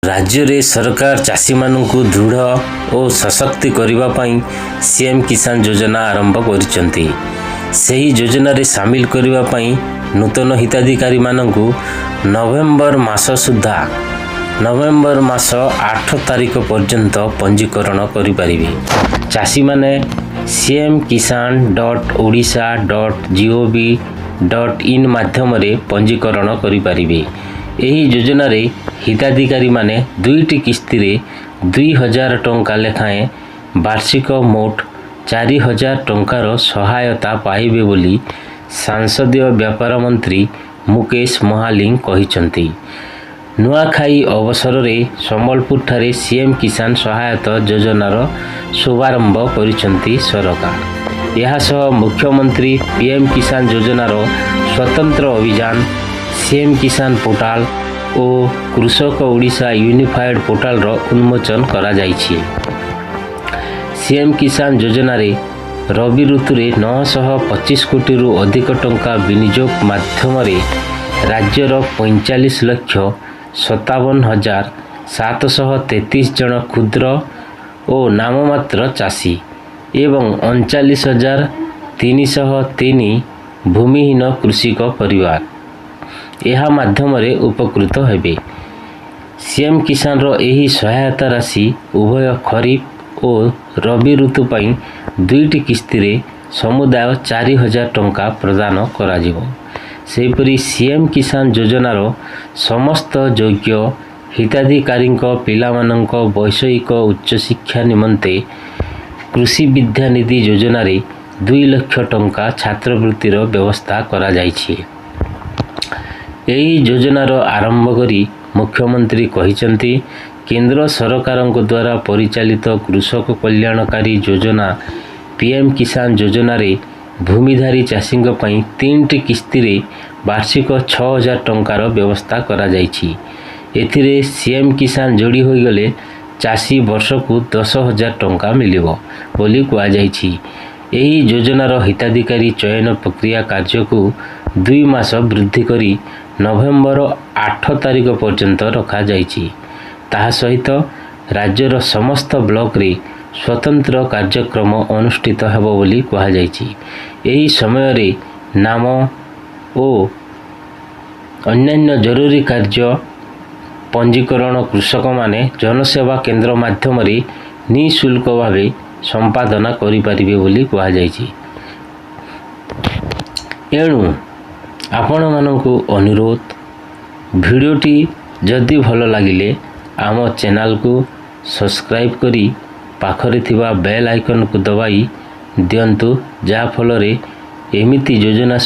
राज्य रे सरकार चाषी मानू दृढ़ और सशक्ति करने पाई सीएम किसान योजना आरंभ करिसेंती। सही योजना रे शामिल करने पाई नूतन हिताधिकारी मानू नवेम्बर मास सुधा नवेम्बर मास 8 तारिख पर्यंत पंजीकरण करिपारिबे। चाषी माने cm.kisan.odisha.gov.in माध्यम रे पंजीकरण करिपारिबे। एही योजना रे हिताधिकारी माने दुईटी किस्ती रे 2000 टंका लेखाएं वार्षिक मोट 4000 टंकार सहायता पाइबे बोली सांसदीय व्यापार मंत्री मुकेश महालिंग कहिसंती। नुआखाई अवसर में संबलपुर ठारे सीएम किसान सहायता योजनार शुभारंभ करिसंती सरकार। यह सह मुख्यमंत्री पीएम किसान योजनार स्वतंत्र अभियान सीएम किसान पोर्टाल और कृषक ओडिशा यूनिफाइड पोर्टाल उन्मोचन करा जाइछि। सीएम किसान योजना रे रवि ऋतु रे 925 कोटी रु अधिक टंका विनियोग माध्यम रे राज्यर 45,57,733 जन क्षुद्र और नाममात्र चाषी एवं 39,303 भूमिहीन कृषिक परिवार यह माध्यम रे उपकृत हेबे। सीएम किसान रो एही सहायता राशि उभय खरीफ और रवि ऋतु पाई दुईटी किस्ती रे समुदाय 4000 टंका प्रदान करा जिवो। सेपरी सीएम किसान योजनार समस्त योग्य हिताधिकारी पिलामानंक वैषयिक उच्च शिक्षा निमंते कृषि विद्यानिधि योजना रे 2 लाख टंका छात्रवृत्तिर व्यवस्था करा जाइछि। एही योजनार आरंभ करी मुख्यमंत्री कहिसंती केंद्र सरकारक द्वारा परिचालित कृषक कल्याणकारी योजना पीएम किसान योजना रे भूमिधारी चाषी पई 3टी किस्ती रे वार्षिक 6000 टंकार व्यवस्था करा जाइछि। एथिरे सीएम किसान जोड़ी होई गले चाषी वर्ष को 10,000 टंका मिलिबो बोली कुआ जाइछि। एही योजनार हिताधिकारी चयन प्रक्रिया कार्य को 2 मास वृद्धि करी नवेम्बर 8 तारिख पर्यंत रखा जाइछि। ताहा सहित राज्यर समस्त ब्लॉक रे स्वतंत्र कार्यक्रम अनुष्ठित हेबो बोली कुआ जाइछि। एही समय रे नाम और अन्यान्य जरूरी कार्य पंजीकरण कृषक माने जनसेवा केंद्र माध्यम रे निःशुल्क भावे संपादन करि परिबे बोली कुआ जाइछि। एणु आपण मानकु अनुरोध भिडियोटी जदि भल लागिले आम चैनल को सब्सक्राइब करी पाखरे थिबा बेल आइकन को दबाई दियंतु जा फल रे एमिति योजना